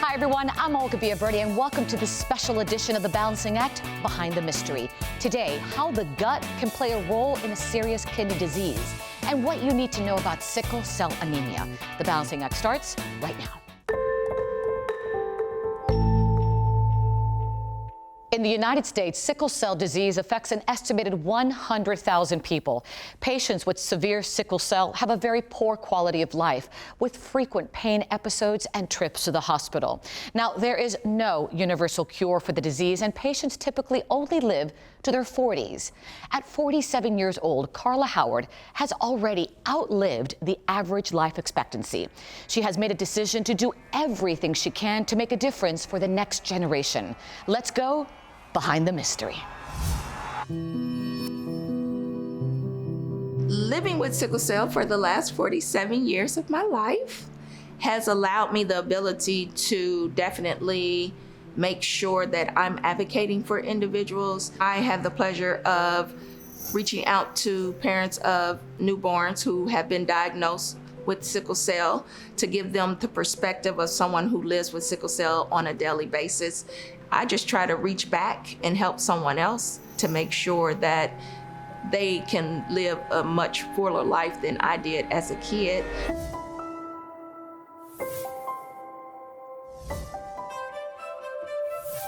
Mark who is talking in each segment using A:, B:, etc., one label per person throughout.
A: Hi everyone, I'm Olga Biaberti and welcome to this special edition of The Balancing Act, Behind the Mystery. Today, how the gut can play a role in a serious kidney disease and what you need to know about sickle cell anemia. The Balancing Act starts right now. In the United States, sickle cell disease affects an estimated 100,000 people. Patients with severe sickle cell have a very poor quality of life, with frequent pain episodes and trips to the hospital. Now, there is no universal cure for the disease, and patients typically only live to their 40s. At 47 years old, Carla Howard has already outlived the average life expectancy. She has made a decision to do everything she can to make a difference for the next generation. Let's go behind the mystery.
B: Living with sickle cell for the last 47 years of my life has allowed me the ability to definitely make sure that I'm advocating for individuals. I have the pleasure of reaching out to parents of newborns who have been diagnosed with sickle cell to give them the perspective of someone who lives with sickle cell on a daily basis. I just try to reach back and help someone else to make sure that they can live a much fuller life than I did as a kid.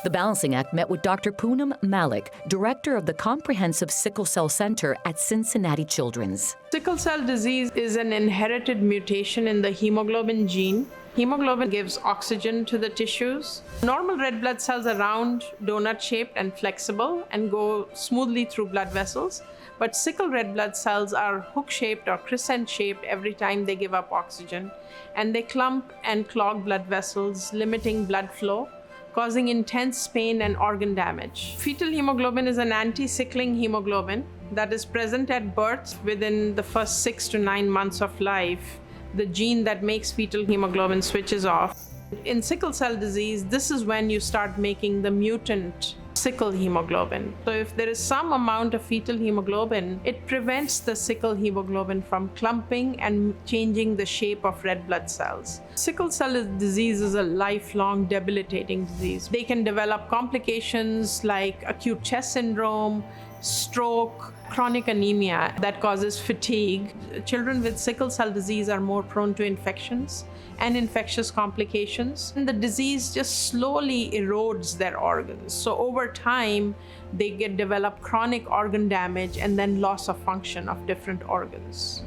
A: The Balancing Act met with Dr. Poonam Malik, director of the Comprehensive Sickle Cell Center at Cincinnati Children's.
C: Sickle cell disease is an inherited mutation in the hemoglobin gene. Hemoglobin gives oxygen to the tissues. Normal red blood cells are round, donut-shaped and flexible and go smoothly through blood vessels. But sickle red blood cells are hook-shaped or crescent-shaped every time they give up oxygen. And they clump and clog blood vessels, limiting blood flow, causing intense pain and organ damage. Fetal hemoglobin is an anti-sickling hemoglobin that is present at birth within the first 6 to 9 months of life. The gene that makes fetal hemoglobin switches off. In sickle cell disease, this is when you start making the mutant sickle hemoglobin. So if there is some amount of fetal hemoglobin, it prevents the sickle hemoglobin from clumping and changing the shape of red blood cells. Sickle cell disease is a lifelong debilitating disease. They can develop complications like acute chest syndrome, stroke, chronic anemia that causes fatigue. Children with sickle cell disease are more prone to infections and infectious complications. And the disease just slowly erodes their organs. So over time, they develop chronic organ damage and then loss of function of different organs.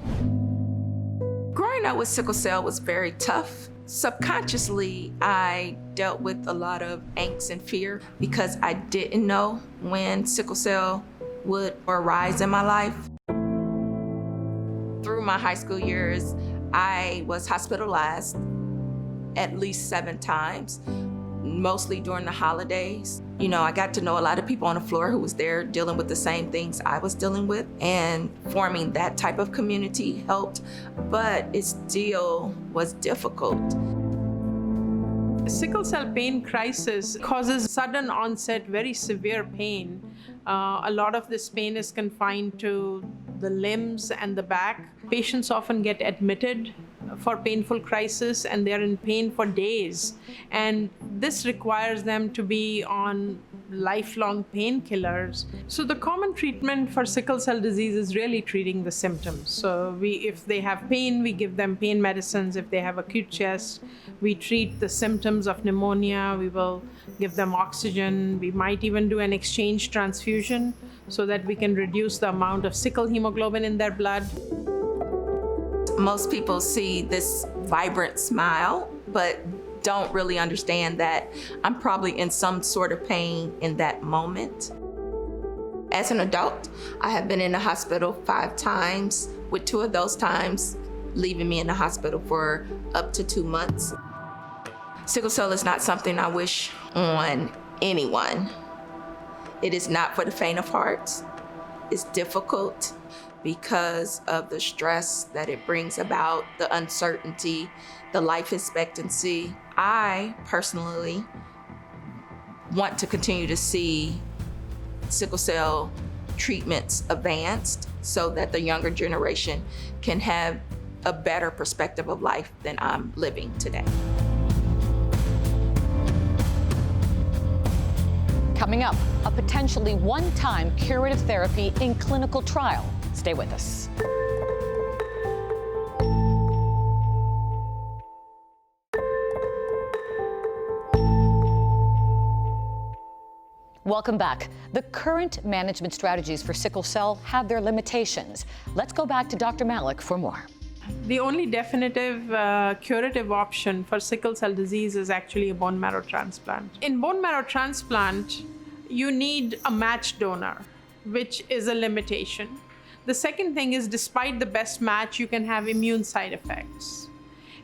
B: Growing up with sickle cell was very tough. Subconsciously, I dealt with a lot of angst and fear because I didn't know when sickle cell would arise in my life. Through my high school years, I was hospitalized at least 7 times, mostly during the holidays. You know, I got to know a lot of people on the floor who was there dealing with the same things I was dealing with, and forming that type of community helped, but it still was difficult.
C: Sickle cell pain crisis causes sudden onset, very severe pain. A lot of this pain is confined to the limbs and the back. Patients often get admitted for painful crisis and they're in pain for days. And this requires them to be on lifelong painkillers. So the common treatment for sickle cell disease is really treating the symptoms. So if they have pain, we give them pain medicines. If they have acute chest, we treat the symptoms of pneumonia. We will give them oxygen. We might even do an exchange transfusion so that we can reduce the amount of sickle hemoglobin in their blood.
B: Most people see this vibrant smile, but don't really understand that I'm probably in some sort of pain in that moment. As an adult, I have been in the hospital 5 times, with 2 of those times leaving me in the hospital for up to 2 months. Sickle cell is not something I wish on anyone. It is not for the faint of heart. It's difficult because of the stress that it brings about, the uncertainty, the life expectancy. I personally want to continue to see sickle cell treatments advanced so that the younger generation can have a better perspective of life than I'm living today.
A: Coming up, a potentially one-time curative therapy in clinical trial. Stay with us. Welcome back. The current management strategies for sickle cell have their limitations. Let's go back to Dr. Malik for more.
C: The only definitive curative option for sickle cell disease is actually a bone marrow transplant. In bone marrow transplant, you need a matched donor, which is a limitation. The second thing is, despite the best match, you can have immune side effects.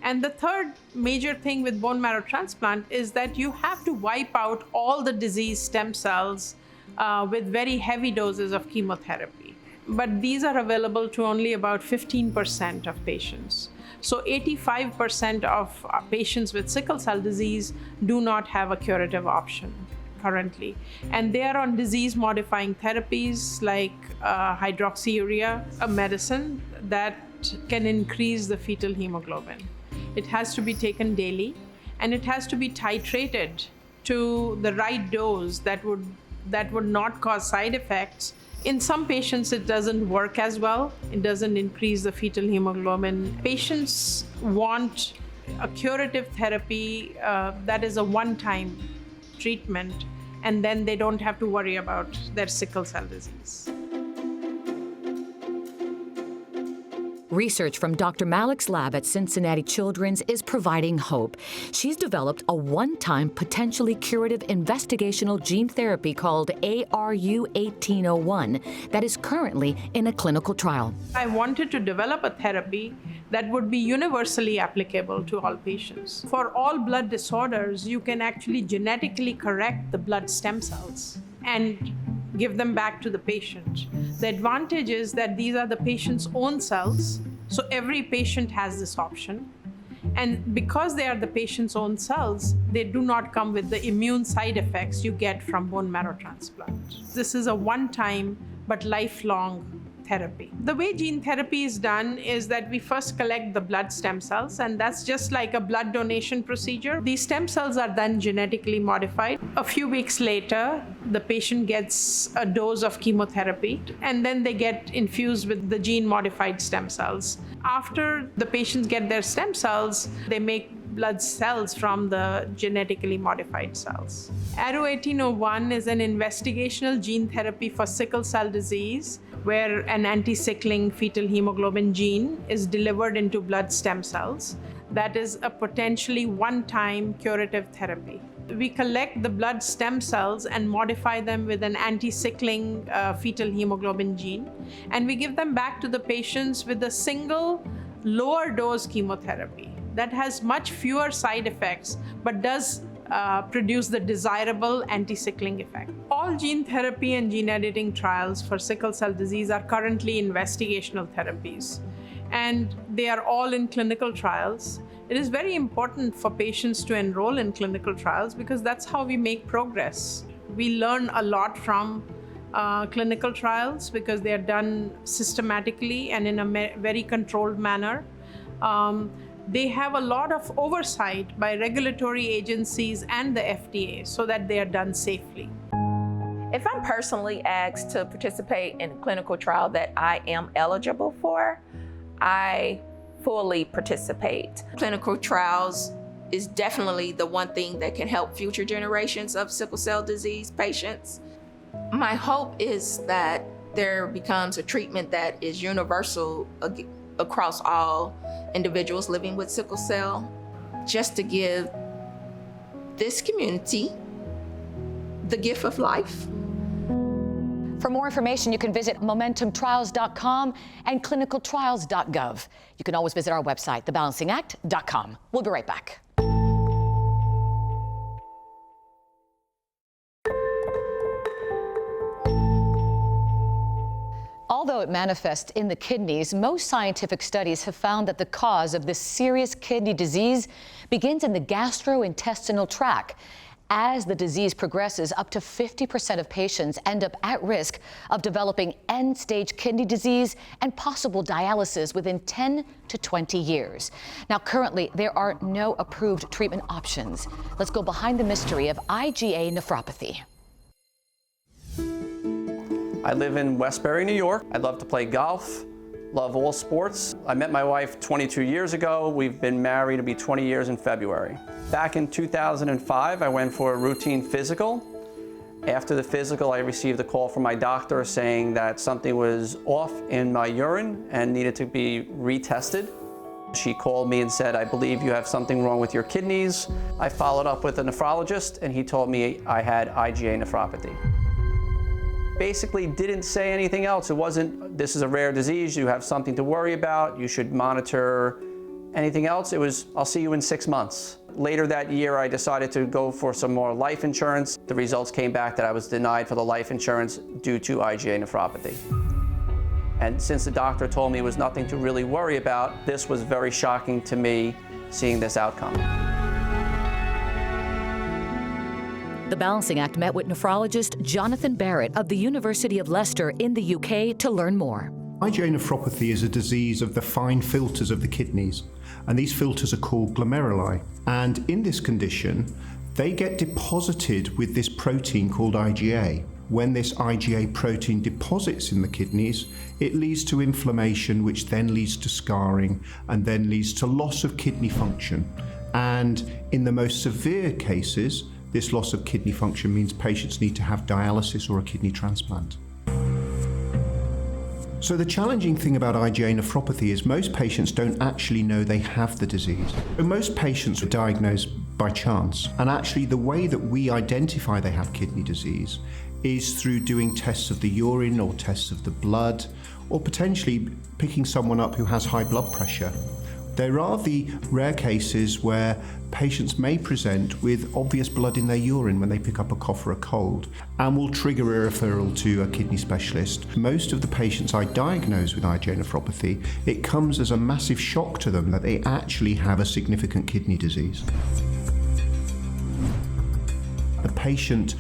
C: And the third major thing with bone marrow transplant is that you have to wipe out all the diseased stem cells with very heavy doses of chemotherapy. But these are available to only about 15% of patients. So 85% of patients with sickle cell disease do not have a curative option currently. And they are on disease-modifying therapies like hydroxyurea, a medicine that can increase the fetal hemoglobin. It has to be taken daily, and it has to be titrated to the right dose that would not cause side effects. In some patients, it doesn't work as well. It doesn't increase the fetal hemoglobin. Patients want a curative therapy that is a one-time treatment, and then they don't have to worry about their sickle cell disease.
A: Research from Dr. Malik's lab at Cincinnati Children's is providing hope. She's developed a one-time, potentially curative investigational gene therapy called ARU-1801 that is currently in a clinical trial.
C: I wanted to develop a therapy that would be universally applicable to all patients. For all blood disorders, you can actually genetically correct the blood stem cells and give them back to the patient. The advantage is that these are the patient's own cells, so every patient has this option. And because they are the patient's own cells, they do not come with the immune side effects you get from bone marrow transplant. This is a one-time but lifelong therapy. The way gene therapy is done is that we first collect the blood stem cells, and that's just like a blood donation procedure. These stem cells are then genetically modified. A few weeks later, the patient gets a dose of chemotherapy, and then they get infused with the gene-modified stem cells. After the patients get their stem cells, they make blood cells from the genetically modified cells. ARU-1801 is an investigational gene therapy for sickle cell disease, where an anti-sickling fetal hemoglobin gene is delivered into blood stem cells. That is a potentially one-time curative therapy. We collect the blood stem cells and modify them with an anti-sickling fetal hemoglobin gene, and we give them back to the patients with a single lower dose chemotherapy that has much fewer side effects but does produce the desirable anti-sickling effect. All gene therapy and gene editing trials for sickle cell disease are currently investigational therapies, and they are all in clinical trials. It is very important for patients to enroll in clinical trials because that's how we make progress. We learn a lot from clinical trials because they are done systematically and in a very controlled manner. They have a lot of oversight by regulatory agencies and the FDA so that they are done safely.
B: If I'm personally asked to participate in a clinical trial that I am eligible for, I fully participate. Clinical trials is definitely the one thing that can help future generations of sickle cell disease patients. My hope is that there becomes a treatment that is universal across all individuals living with sickle cell, just to give this community the gift of life.
A: For more information, you can visit momentumtrials.com and clinicaltrials.gov. You can always visit our website, thebalancingact.com. We'll be right back. Although it manifests in the kidneys, most scientific studies have found that the cause of this serious kidney disease begins in the gastrointestinal tract. As the disease progresses, up to 50% of patients end up at risk of developing end-stage kidney disease and possible dialysis within 10 to 20 years. Now, currently, there are no approved treatment options. Let's go behind the mystery of IgA nephropathy.
D: I live in Westbury, New York. I love to play golf, love all sports. I met my wife 22 years ago. We've been married, it'll be 20 years in February. Back in 2005, I went for a routine physical. After the physical, I received a call from my doctor saying that something was off in my urine and needed to be retested. She called me and said, "I believe you have something wrong with your kidneys." I followed up with a nephrologist and he told me I had IgA nephropathy. Basically didn't say anything else. It wasn't, this is a rare disease, you have something to worry about, you should monitor. Anything else, it was, I'll see you in 6 months. Later that year, I decided to go for some more life insurance. The results came back that I was denied for the life insurance due to IgA nephropathy. And since the doctor told me it was nothing to really worry about, this was very shocking to me, seeing this outcome.
A: The Balancing Act met with nephrologist Jonathan Barrett of the University of Leicester in the UK to learn more.
E: IgA nephropathy is a disease of the fine filters of the kidneys, and these filters are called glomeruli. And in this condition, they get deposited with this protein called IgA. When this IgA protein deposits in the kidneys, it leads to inflammation, which then leads to scarring, and then leads to loss of kidney function. And in the most severe cases, this loss of kidney function means patients need to have dialysis or a kidney transplant. So the challenging thing about IgA nephropathy is most patients don't actually know they have the disease. Most patients are diagnosed by chance, and actually the way that we identify they have kidney disease is through doing tests of the urine or tests of the blood, or potentially picking someone up who has high blood pressure. There are the rare cases where patients may present with obvious blood in their urine when they pick up a cough or a cold, and will trigger a referral to a kidney specialist. Most of the patients I diagnose with IgA nephropathy, it comes as a massive shock to them that they actually have a significant kidney disease. The patient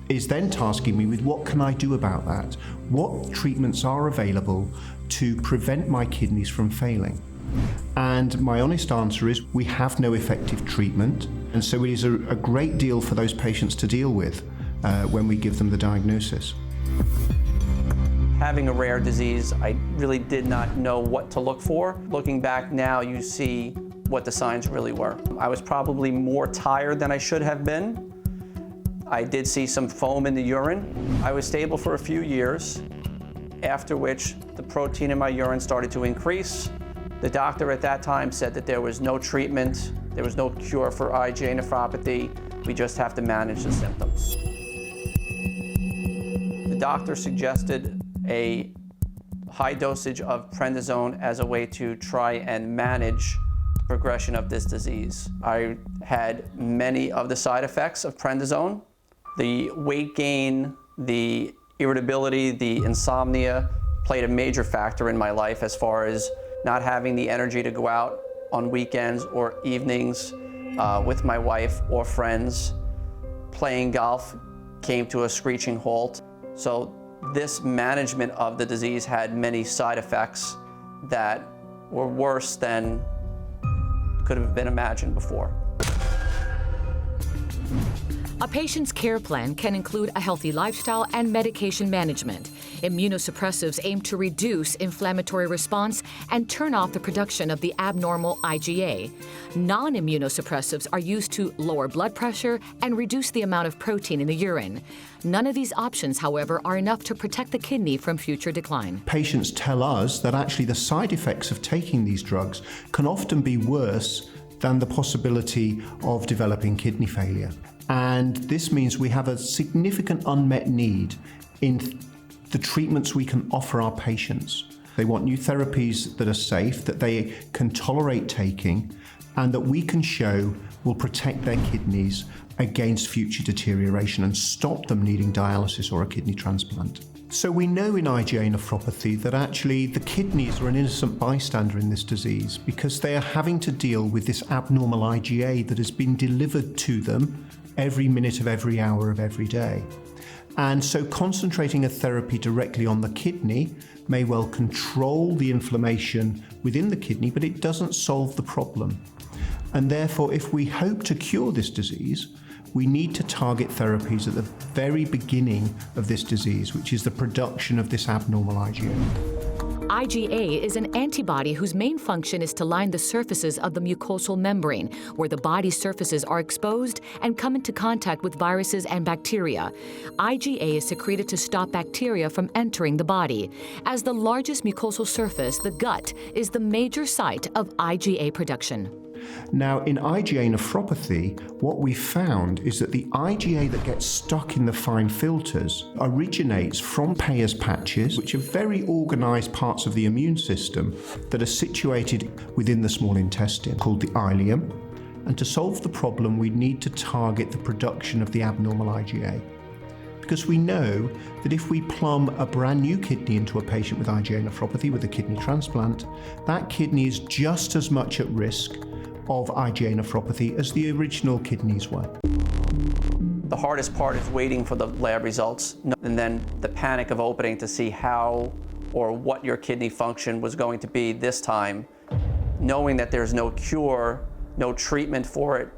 E: is then tasking me with what can I do about that? What treatments are available to prevent my kidneys from failing? And my honest answer is we have no effective treatment, and so it is a great deal for those patients to deal with when we give them the diagnosis.
D: Having a rare disease, I really did not know what to look for. Looking back now, you see what the signs really were. I was probably more tired than I should have been. I did see some foam in the urine. I was stable for a few years, after which the protein in my urine started to increase. The doctor at that time said that there was no treatment, there was no cure for IgA nephropathy, we just have to manage the symptoms. The doctor suggested a high dosage of prednisone as a way to try and manage progression of this disease. I had many of the side effects of prednisone. The weight gain, the irritability, the insomnia played a major factor in my life as far as not having the energy to go out on weekends or evenings with my wife or friends. Playing golf came to a screeching halt. So this management of the disease had many side effects that were worse than could have been imagined before.
A: A patient's care plan can include a healthy lifestyle and medication management. Immunosuppressives aim to reduce inflammatory response and turn off the production of the abnormal IgA. Non-immunosuppressives are used to lower blood pressure and reduce the amount of protein in the urine. None of these options, however, are enough to protect the kidney from future decline.
E: Patients tell us that actually the side effects of taking these drugs can often be worse than the possibility of developing kidney failure. And this means we have a significant unmet need in the treatments we can offer our patients. They want new therapies that are safe, that they can tolerate taking, and that we can show will protect their kidneys against future deterioration and stop them needing dialysis or a kidney transplant. So we know in IgA nephropathy that actually the kidneys are an innocent bystander in this disease because they are having to deal with this abnormal IgA that has been delivered to them every minute of every hour of every day. And so concentrating a therapy directly on the kidney may well control the inflammation within the kidney, but it doesn't solve the problem. And therefore, if we hope to cure this disease, we need to target therapies at the very beginning of this disease, which is the production of this abnormal IgA.
A: IgA is an antibody whose main function is to line the surfaces of the mucosal membrane, where the body's surfaces are exposed and come into contact with viruses and bacteria. IgA is secreted to stop bacteria from entering the body. As the largest mucosal surface, the gut is the major site of IgA production.
E: Now, in IgA nephropathy, what we found is that the IgA that gets stuck in the fine filters originates from Peyer's patches, which are very organized parts of the immune system that are situated within the small intestine, called the ileum. And to solve the problem, we need to target the production of the abnormal IgA. Because we know that if we plumb a brand new kidney into a patient with IgA nephropathy with a kidney transplant, that kidney is just as much at risk of IgA nephropathy as the original kidneys were.
D: The hardest part is waiting for the lab results and then the panic of opening to see how or what your kidney function was going to be this time, knowing that there's no cure, no treatment for it.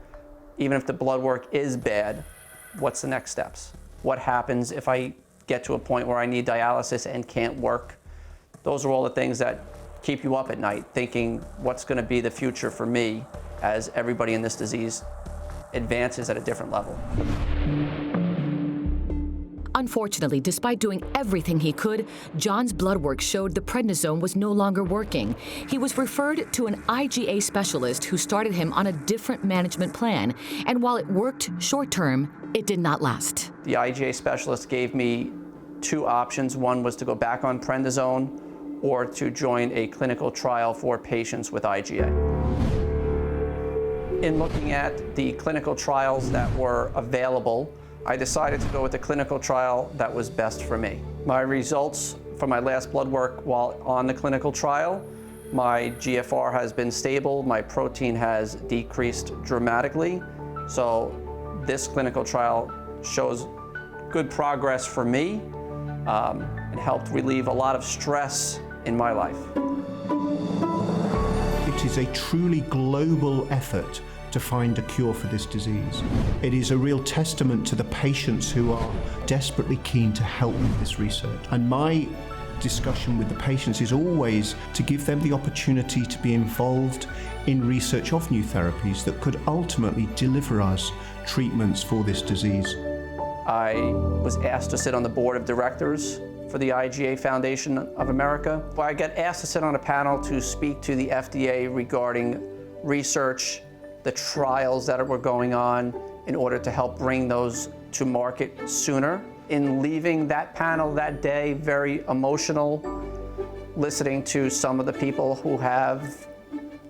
D: Even if the blood work is bad, what's the next steps? What happens if I get to a point where I need dialysis and can't work? Those are all the things that keep you up at night, thinking what's going to be the future for me as everybody in this disease advances at a different level.
A: Unfortunately, despite doing everything he could, John's blood work showed the prednisone was no longer working. He was referred to an IgA specialist who started him on a different management plan, and while it worked short-term, it did not last.
D: The IgA specialist gave me two options. One was to go back on prednisone or to join a clinical trial for patients with IgA. In looking at the clinical trials that were available, I decided to go with the clinical trial that was best for me. My results from my last blood work while on the clinical trial, my GFR has been stable, my protein has decreased dramatically. So this clinical trial shows good progress for me and helped relieve a lot of stress in my life.
E: It is a truly global effort to find a cure for this disease. It is a real testament to the patients who are desperately keen to help with this research. And my discussion with the patients is always to give them the opportunity to be involved in research of new therapies that could ultimately deliver us treatments for this disease.
D: I was asked to sit on the board of directors for the IgA Foundation of America. I got asked to sit on a panel to speak to the FDA regarding research, the trials that were going on in order to help bring those to market sooner. In leaving that panel that day, very emotional, listening to some of the people who have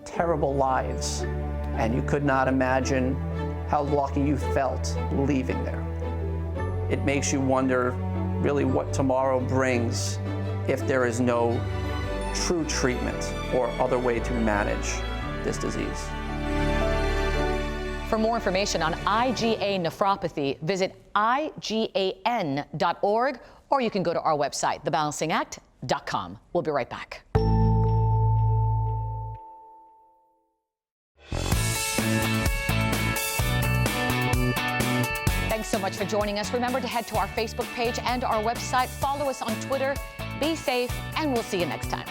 D: terrible lives, and you could not imagine how lucky you felt leaving there. It makes you wonder really what tomorrow brings if there is no true treatment or other way to manage this disease.
A: For more information on IgA nephropathy, visit IGAN.org, or you can go to our website, thebalancingact.com. We'll be right back. Thanks so much for joining us. Remember to head to our Facebook page and our website. Follow us on Twitter. Be safe, and we'll see you next time.